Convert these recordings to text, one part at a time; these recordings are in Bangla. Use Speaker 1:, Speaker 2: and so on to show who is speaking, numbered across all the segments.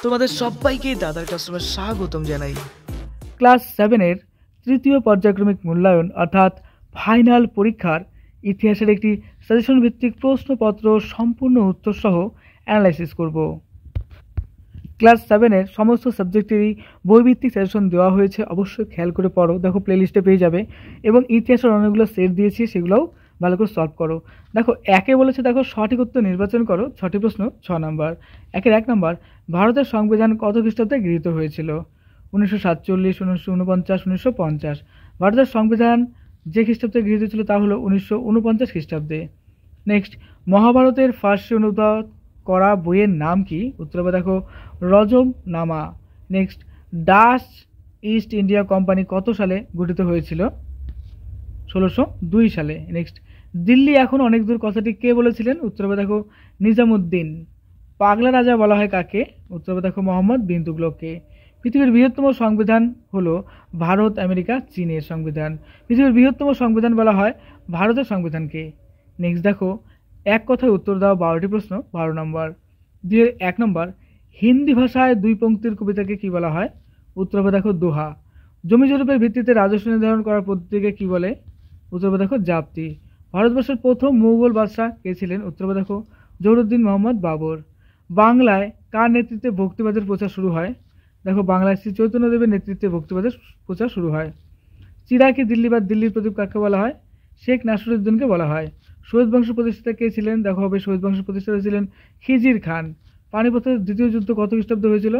Speaker 1: তোমাদের সবাইকে দাদার ক্লাসরুমে স্বাগতম জানাই।
Speaker 2: ক্লাস 7-এর তৃতীয় পর্যায়ক্রমিক মূল্যায়ন অর্থাৎ ফাইনাল পরীক্ষার ইতিহাসের একটি সাজেশন ভিত্তিক প্রশ্নপত্র সম্পূর্ণ উত্তর সহ অ্যানালাইসিস করব। ক্লাস 7-এর সমস্ত সাবজেক্টেরই বইভিত্তিক সাজেশন দেওয়া হয়েছে, অবশ্যই খেয়াল করে পড়ো। দেখো প্লেলিস্টে পেয়ে যাবে, এবং ইতিহাসের অনেকগুলো সেট দিয়েছি, সেগুলোও ভালো করে সলভ করো। দেখো একে বলেছে, দেখো সঠিক উত্তর নির্বাচন করো। 6টি প্রশ্ন, 6 নম্বর। একের 1 নম্বর, ভারতের সংবিধান কত খ্রিস্টাব্দে গৃহীত হয়েছিল? 1947, 1949, 1950। ভারতের সংবিধান যে খ্রিস্টাব্দে গৃহীত ছিল তা হলো 1949 খ্রিস্টাব্দে। নেক্সট, মহাভারতের ফার্সি অনুবাদ করা বইয়ের নাম কি? উত্তর হবে দেখো রজম নামা। Next, Dutch east India company কত সালে গঠিত হয়েছিল? 1602 সালে। নেক্সট, দিল্লি এখন অনেক দূর কথাটি কে বলেছিলেন? উত্তর হবে দেখো নিজামুদ্দিন। পাগলা রাজা বলা হয় কাকে? উত্তর হবে দেখো মোহাম্মদ বিন তুগলককে। পৃথিবীর বৃহত্তম সংবিধান হলো ভারত, আমেরিকা, চীনের সংবিধান। পৃথিবীর বৃহত্তম সংবিধান বলা হয় ভারতের সংবিধানকে। নেক্সট দেখো, এক কথায় উত্তর দাও 12টি প্রশ্ন, 12 নম্বর। 1 নম্বর, হিন্দি ভাষায় 2 পংক্তির কবিতাকে কি বলা হয়? উত্তর হবে দেখো দোহা। জমি জরিপের ভিত্তিতে রাজস্ব নির্ধারণ করার পদ্ধতিকে কি বলে? উত্তর হবে দেখো জাপ্তি। ভারতবর্ষের প্রথম মুঘল বাদশাহ কে ছিলেন? উত্তর হবে দেখো জহুরুদ্দিন মোহাম্মদ বাবর। বাংলায় কার নেতৃত্বে ভক্তিবাদের প্রচার শুরু হয়? দেখো বাংলায় শ্রী চৈতন্যদেবের নেতৃত্বে ভক্তিবাদের প্রচার শুরু হয়। চিরাকি দিল্লি বা দিল্লির প্রদীপ কাকে বলা হয়? শেখ নাসিরুদ্দিনকে বলা হয়। শহীদ বংশ প্রতিষ্ঠাতা কে ছিলেন? দেখো হবে শহীদ বংশ প্রতিষ্ঠাতা ছিলেন খিজির খান। পানিপথের দ্বিতীয় যুদ্ধ কত খ্রিস্টাব্দে হয়েছিল?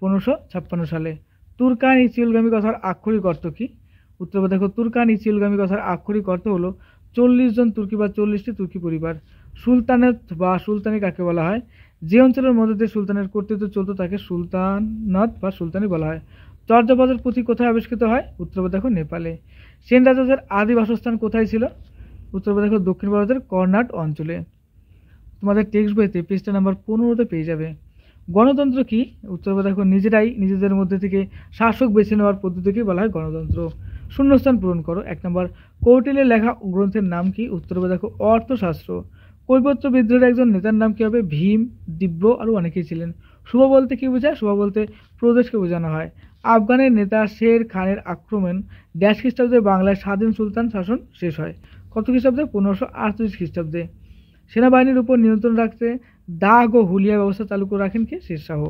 Speaker 2: 1556 সালে। তুর্কান ই চিলগামী কথার আক্ষরিক অর্থ কি? উত্তর হবে দেখো তুর্কান ই চিলগামী কথার আক্ষরিক অর্থ হলো 40 জন তুর্কি বা 40টি তুর্কি পরিবার। সুলতানেত বা সুলতানি কাকে বলা হয়? যে অঞ্চলের মধ্যে দিয়ে সুলতানের কর্তৃত্ব চলত তাকে সুলতানাত বা সুলতানি বলা হয়। চর্যাপদের পুঁথি কোথায় আবিষ্কৃত হয়? উত্তর হবে দেখো নেপালে। সেন রাজাদের আদি বাসস্থান কোথায় ছিল? উত্তর হবে দেখো দক্ষিণ ভারতের কর্ণাট অঞ্চলে। তোমাদের টেক্সট বইতে পৃষ্ঠা নাম্বার 15-তে পেয়ে যাবে। গণতন্ত্র কি? উত্তর হবে দেখো নিজেরাই নিজেদের মধ্যে থেকে শাসক বেছে নেওয়ার পদ্ধতিকে বলা হয় গণতন্ত্র। শূন্যস্থান পূরণ করো। 1 নম্বর, কৌটিল্যের লেখা গ্রন্থের নাম কি? উত্তর হবে দেখো অর্থশাস্ত্র। কৈবর্ত বিদ্রোহের একজন নেতার নাম কি হবে? ভীম, দিব্য আরও অনেকেই ছিলেন। শুভ বলতে কি বোঝায়? শুভ বলতে প্রদেশকে বোঝানো হয়। আফগানের নেতা শের খানের আক্রমণ ড্যাশ খ্রিস্টাব্দে বাংলায় স্বাধীন সুলতান শাসন শেষ হয় কত খ্রিস্টাব্দে? 1538 খ্রিস্টাব্দে। সেনাবাহিনীর উপর নিয়ন্ত্রণ রাখতে দাগ ও হুলিয়া ব্যবস্থা চালু করে রাখেন কে? শেরশাহ।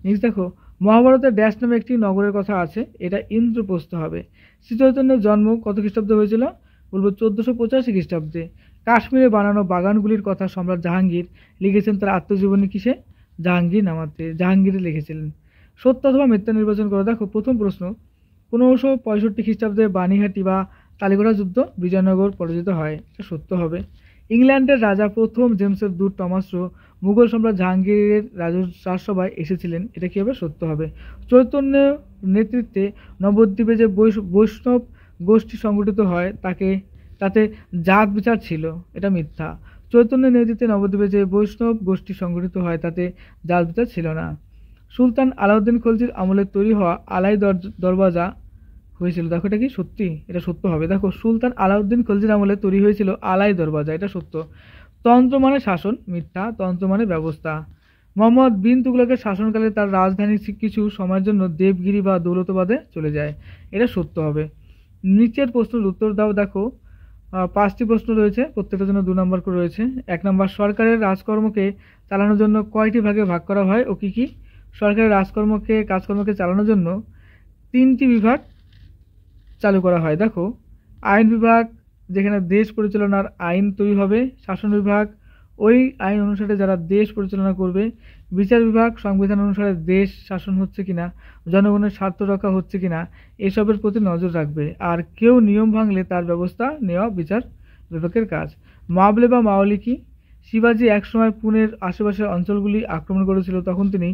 Speaker 2: নেক্সট দেখো, মহাভারতের ড্যাশ নামে একটি নগরের কথা আছে, এটা ইন্দ্রপ্রস্থ হবে। শ্রী চৈতন্যের জন্ম কত খ্রিস্টাব্দে হয়েছিল? বলবো 1485 খ্রিস্টাব্দে। কাশ্মীরে বানানো বাগানগুলির কথা সম্রাট জাহাঙ্গীর লিখেছেন তার আত্মজীবনী কিসে? জাহাঙ্গীর নামাতে, জাহাঙ্গীরে লিখেছিলেন। সত্য অথবা মিথ্যা নির্বাচন করে। দেখো প্রথম প্রশ্ন, 1565 খ্রিস্টাব্দে বানিহাটি বা তালিগোড়া যুদ্ধ বিজয়নগর পরাজিত হয়, এটা সত্য হবে। ইংল্যান্ডের রাজা প্রথম জেমসের দূত টমাসও মুঘল সম্রাট জাহাঙ্গীরের রাজসভায় এসেছিলেন, এটা কী হবে? সত্য হবে। চৈতন্য নেতৃত্বে নবদ্বীপে যে বৈষ্ণব গোষ্ঠী সংগঠিত হয় তাতে জাত বিচার ছিল, এটা মিথ্যা। চৈতন্যের নেতৃত্বে নবদ্বীপে যে বৈষ্ণব গোষ্ঠী সংগঠিত হয় তাতে জাত বিচার ছিল না। সুলতান আলাউদ্দিন খলজির আমলে তৈরি হওয়া আলাই দরওয়াজা হয়েছিল, দেখো এটা কি সত্যি? এটা সত্য হবে। দেখো সুলতান আলাউদ্দিন খলজির আমলে তৈরি হয়েছিল আলাই দরওয়াজা, এটা সত্য। তন্ত্র মানে শাসন, মিথ্যা। তন্ত্র মানে ব্যবস্থা। মোহাম্মদ বিন তুগলকের শাসনকালে তার রাজধানী কিছু সময়ের জন্য দেবগিরি বা দৌলতাবাদে চলে যায়, এটা সত্য হবে। নিচের প্রশ্নের উত্তর দাও। দেখো 5টি প্রশ্ন রয়েছে, প্রত্যেকটার জন্য 2 নম্বর করে রয়েছে। 1 নম্বর, সরকারের কাজকর্মকে চালানোর জন্য কয়টি ভাগে ভাগ করা হয় ও কি কি? সরকারের কাজকর্মকে চালানোর জন্য 3টি বিভাগ চালু করা হয়। দেখো আইন বিভাগ, যেখানে দেশ পরিচালনার আইন তৈরি হবে। শাসন বিভাগ, ওই আইন অনুসারে যারা দেশ পরিচালনা করবে। বিচার বিভাগ, সংবিধান অনুসারে দেশ শাসন হচ্ছে কিনা, জনগণের স্বার্থ রক্ষা হচ্ছে কিনা এসবের প্রতি নজর রাখবে। আর কেউ নিয়ম ভাঙলে তার ব্যবস্থা নেওয়া বিচার বিভাগের কাজ। মাবলে বা মাওলি কি? শিবাজি একসময় পুনের আশেপাশের অঞ্চলগুলি আক্রমণ করেছিল, তখন তিনি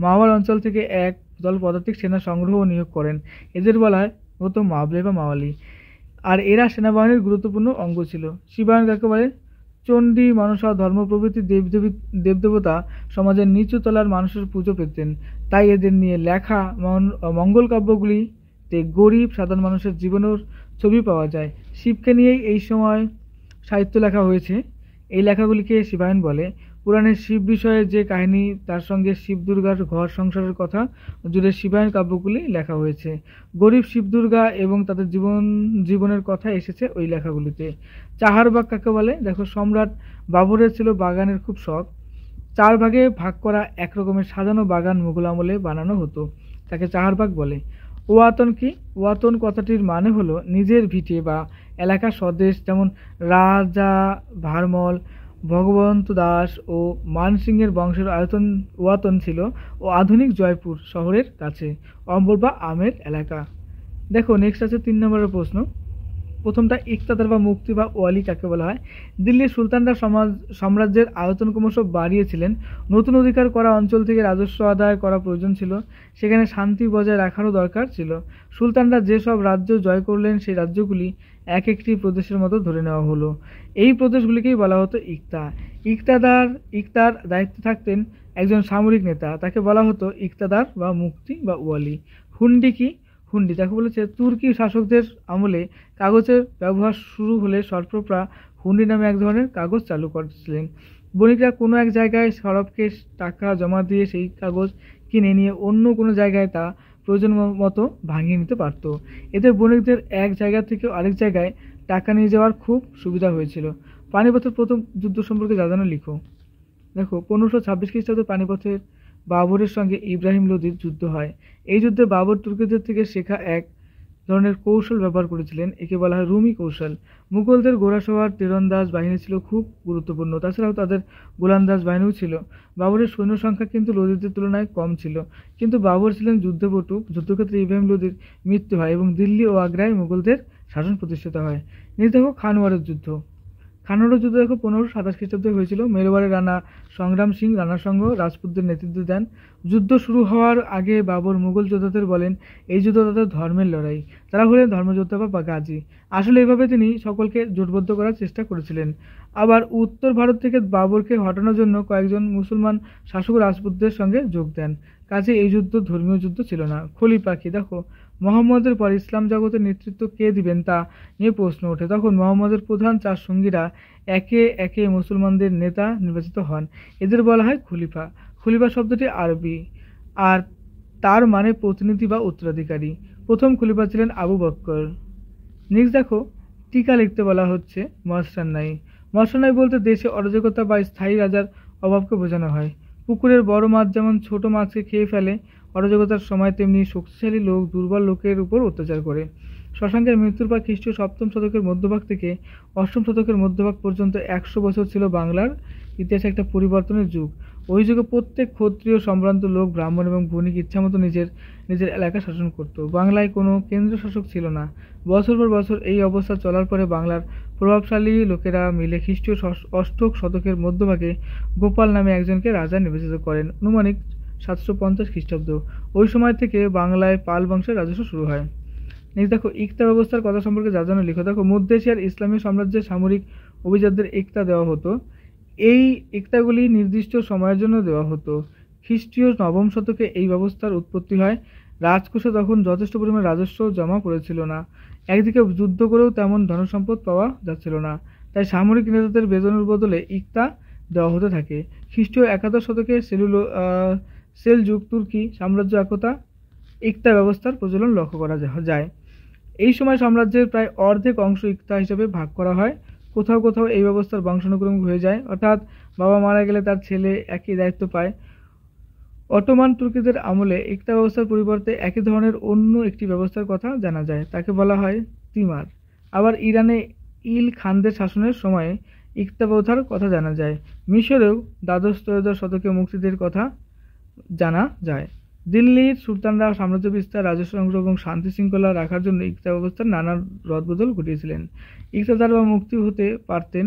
Speaker 2: মাওয়ার অঞ্চল থেকে এক দল পদাতিক সেনা সংগ্রহ ও নিয়োগ করেন, এদের বলা হয় হতো মাবলে বা মাওয়ালি। আর এরা সেনাবাহিনীর গুরুত্বপূর্ণ অঙ্গ ছিল। শিবায়ন কাকে বলে? চণ্ডী, মনসা, ধর্ম প্রভৃতি দেবদেবতা সমাজের নিচু তলার মানুষের পুজো পেতেন, তাই এদের নিয়ে লেখা মঙ্গল কাব্যগুলিতে গরিব সাধারণ মানুষের জীবনের ছবি পাওয়া যায়। শিবকে নিয়েই এই সময় সাহিত্য লেখা হয়েছে, এই লেখাগুলিকে শিবায়ন বলে। পুরাণের শিব বিষয়ে যে কাহিনী, তার সঙ্গে শিব দুর্গার ঘর সংসারের কথা জুড়ে শিবায়ন কাব্যগুলি লেখা হয়েছে। গরিব শিব দুর্গা এবং তাদের জীবনের কথা এসেছে ওই লেখাগুলিতে। চাহারবাগ কাকে বলে? দেখো, সম্রাট বাবরের ছিল বাগানের খুব শখ। 4 ভাগে ভাগ করা এক রকমের সাজানো বাগান মুঘল আমলে বানানো হতো, তাকে চাহারবাগ বলে। ওয়াতন কি? ওয়াতন কথাটির মানে হলো নিজের ভিটে বা এলাকা স্বদেশ, যেমন রাজা ভারমল, ভগবন্ত দাস ও মানসিংহের বংশের ওয়াতন ছিল ও আধুনিক জয়পুর শহরের কাছে অম্বর বা আমের এলাকা। দেখো, নেক্সট আছে 3 নম্বরের প্রশ্ন। প্রথমটা ইকতাদার বা মুক্তি বা ওয়ালি কাকে বলা হয়? দিল্লির সুলতানরা সাম্রাজ্যের আয়তন ক্রমশ বাড়িয়েছিলেন। নতুন অধিকার করা অঞ্চল থেকে রাজস্ব আদায় করা প্রয়োজন ছিল, সেখানে শান্তি বজায় রাখারও দরকার ছিল। সুলতানরা যেসব রাজ্য জয় করলেন সেই রাজ্যগুলি এক একটি প্রদেশের মতো ধরে নেওয়া হলো। এই প্রদেশগুলিকেই বলা হতো ইকতা। ইকতার দায়িত্বে থাকতেন একজন সামরিক নেতা, তাকে বলা হতো ইকতাদার বা মুক্তি বা ওয়ালি। হুন্ডি কি? হুন্ডি দেখো বলেছে, তুর্কি শাসকদের আমলে কাগজের ব্যবহার শুরু হলে সর্পরা হুন্ডি নামে এক ধরনের কাগজ চালু করেছিলেন। বণিকরা কোনো এক জায়গায় সরবকে টাকা জমা দিয়ে সেই কাগজ কিনে নিয়ে অন্য কোনো জায়গায় তা প্রয়োজন মতো ভাঙিয়ে নিতে পারত। এতে বণিকদের এক জায়গা থেকে আরেক জায়গায় টাকা নিয়ে যাওয়ার খুব সুবিধা হয়েছিল। পানিপথের প্রথম যুদ্ধ সম্পর্কে জানো লিখো। দেখো, 1526 খ্রিস্টাব্দে পানিপথের বাবরের সঙ্গে ইব্রাহিম লোদির যুদ্ধ হয়। এই যুদ্ধে বাবর তুর্কিদের থেকে শেখা এক ধরনের কৌশল ব্যবহার করেছিলেন, একে বলা হয় রুমি কৌশল। মুঘলদের ঘোড়াসওয়ার তীরন্দাজ বাহিনী ছিল খুব গুরুত্বপূর্ণ, তাছাড়াও তাদের গোলন্দাজ বাহিনীও ছিল। বাবরের সৈন্য সংখ্যা কিন্তু লোদিদের তুলনায় কম ছিল, কিন্তু বাবর ছিলেন যুদ্ধপটু। যুদ্ধক্ষেত্রে ইব্রাহিম লোদির মৃত্যু হয় এবং দিল্লি ও আগ্রায় মুঘলদের শাসন প্রতিষ্ঠিত হয়। দেখো, খানওয়ারের যুদ্ধ। খানওয়ারের যুদ্ধ দেখো 1527 খ্রিস্টাব্দে হয়েছিল। মেরওয়ারের রানা সংগ্রাম সিং রানার সঙ্গে রাজপুতদের নেতৃত্ব দেন। যুদ্ধ শুরু হওয়ার আগে বাবর মুঘল যোদ্ধাদের বলেন এই যুদ্ধ তাদের ধর্মের লড়াই, তারা হলেন ধর্মযোদ্ধা বা গাজী। আসলে এভাবে তিনি সকলকে জোটবদ্ধ করার চেষ্টা করেছিলেন। আবার উত্তর ভারত থেকে বাবরকে হটানোর জন্য কয়েকজন মুসলমান শাসক রাজপুতদের সঙ্গে যোগ দেন। কাজে এই যুদ্ধ ধর্মীয় যুদ্ধ ছিল না। খলিফা কি? দেখো, মোহাম্মদের পর ইসলাম জগতের নেতৃত্ব কে দিবেন তা নিয়ে প্রশ্ন ওঠে। তখন মোহাম্মদের প্রধান 4 সঙ্গীরা একে একে মুসলমানদের নেতা নির্বাচিত হন, এদের বলা হয় খলিফা। খলিফা শব্দটি আরবি, আর তার মানে প্রতিনিধি বা উত্তরাধিকারী। প্রথম খলিফা ছিলেন আবু বকর। নেক্সট দেখো, টিকা লিখতে বলা হচ্ছে মসরান্নাই। মসরান্নাই বলতে দেশে অরাজকতা বা স্থায়ী রাজার অভাবকে বোঝানো হয়। পুকুরের বড় মাছ যেমন ছোট মাছকে খেয়ে ফেলে, অরাজকতার সময় তেমনি শক্তিশালী লোক দুর্বল লোকের উপর অত্যাচার করে। শশাঙ্কের মৃত্যুর পর খ্রিস্টীয় 7ম শতকের মধ্যভাগ থেকে 8ম শতকের মধ্যভাগ পর্যন্ত 100 বছর ছিল বাংলার ইতিহাসে একটা পরিবর্তনের যুগ। ওই যুগে প্রত্যেক ক্ষত্রিয় সম্ভ্রান্ত লোক, ব্রাহ্মণ এবং বণিক ইচ্ছামতো নিজের নিজের এলাকা শাসন করত। বাংলায় কোনো কেন্দ্র শাসক ছিল না। বছর পর বছর এই অবস্থা চলার পরে বাংলার প্রভাবশালী লোকেরা মিলে খ্রিস্টীয় 8ম শতকের মধ্যভাগে গোপাল নামে একজনকে রাজা নির্বাচিত করেন, আনুমানিক 750 খ্রিস্টাব্দ। ওই সময় থেকে বাংলায় পাল বংশের রাজস্ব শুরু হয়। নেক্সট দেখো, ইকতা ব্যবস্থার কথা সম্পর্কে যা জানো লিখো। দেখো, মধ্য এশিয়ার ইসলামী সাম্রাজ্যের সামরিক অভিজাতদের ইকতা দেওয়া হতো। এই ইকতাগুলি নির্দিষ্ট সময়ের জন্য দেওয়া হতো। খ্রিস্টীয় 9ম শতকে এই ব্যবস্থার উৎপত্তি হয়। রাজকোষে তখন যথেষ্ট পরিমাণ রাজস্ব জমা পড়েছিল না। একদিকে যুদ্ধ করেও তেমন ধনসম্পদ পাওয়া যাচ্ছিল না, তাই সামরিক নেতাদের বেতনের বদলে ইকতা দেওয়া হতে থাকে। খ্রিস্টীয় 11 শতকে সেলজুক তুর্কি সাম্রাজ্য একতা ইকতা ব্যবস্থার প্রচলন লক্ষ্য করা যায়। এই সময় সাম্রাজ্যের প্রায় অর্ধেক অংশ ইকতা হিসেবে ভাগ করা হয়। কোথাও কোথাও এই ব্যবস্থার বংশানুক্রমিক হয়ে যায়, অর্থাৎ বাবা মারা গেলে তার ছেলে একই দায়িত্ব পায়। অটোমান তুর্কিদের আমলে ইকতা ব্যবস্থার পরিবর্তে একই ধরনের অন্য একটি ব্যবস্থার কথা জানা যায়, তাকে বলা হয় তিমার। আবার ইরানে ইল খানদের শাসনের সময়ে ইকতা প্রথার কথা জানা যায়। মিশরেও দ্বাদশ-ত্রয়োদশ শতকে মুক্তিদের কথা জানা যায়। দিল্লির সুলতানরা সাম্রাজ্য বিস্তার, রাজস্ব সংগ্রহ এবং শান্তি শৃঙ্খলা রাখার জন্য ইকতা ব্যবস্থার নানা রদবদল ঘটিয়েছিলেন। ইকতাদার বা মুক্তি হতে পারতেন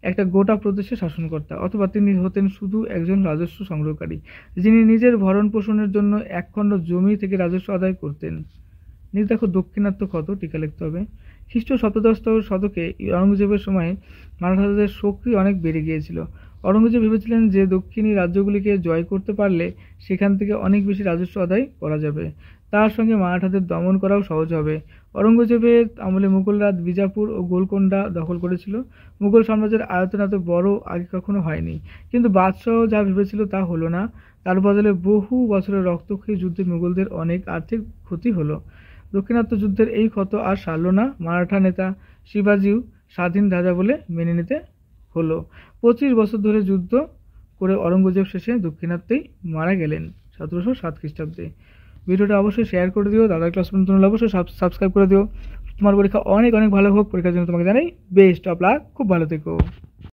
Speaker 2: একটা গোটা প্রদেশের শাসনকর্তা, অথবা তিনি হতেন শুধু একজন রাজস্ব সংগ্রহকারী, যিনি নিজের ভরণ পোষণের জন্য একখণ্ড জমি থেকে রাজস্ব আদায় করতেন। দেখো, দক্ষিণাত্য ক্ষত টিকা লিখতে হবে। খ্রিস্টীয় 17শ শতকে আওরঙ্গজেবের সময়ে মারাঠাদের শক্তি অনেক বেড়ে গিয়েছিল। অরঙ্গজেব ভেবেছিলেন যে দক্ষিণী রাজ্যগুলিকে জয় করতে পারলে সেখান থেকে অনেক বেশি রাজস্ব আদায় করা যাবে, তার সঙ্গে মারাঠাদের দমন করাও সহজ হবে। অরঙ্গজেবের আমলে মুঘলরা বিজাপুর ও গোলকোন্ডা দখল করেছিল। মুঘল সাম্রাজ্যের আয়তন এত বড় আগে কখনো হয়নি, কিন্তু বাদশাহ যা ভেবেছিল তা হলো না। তার বদলে বহু বছরের রক্তক্ষয়ী যুদ্ধে মুঘলদের অনেক আর্থিক ক্ষতি হলো। দাক্ষিণাত্য যুদ্ধের এই ক্ষত আর সারল না। মারাঠা নেতা শিবাজিও স্বাধীন রাজা বলে মেনে নিতে হলো। 25 বছর ধরে যুদ্ধ করে অরঙ্গজেব শেষে দাক্ষিণাত্যেই মারা গেলেন 1707 খ্রিস্টাব্দে। ভিডিওটা অবশ্যই শেয়ার করে দিও, দাদার ক্লাস নতুন হলে অবশ্যই সাবস্ক্রাইব করে দিও। তোমার পরীক্ষা অনেক অনেক ভালো হোক। পরীক্ষার জন্য তোমাকে জানাই বেস্ট অফ লাক, খুব ভালো থেকো।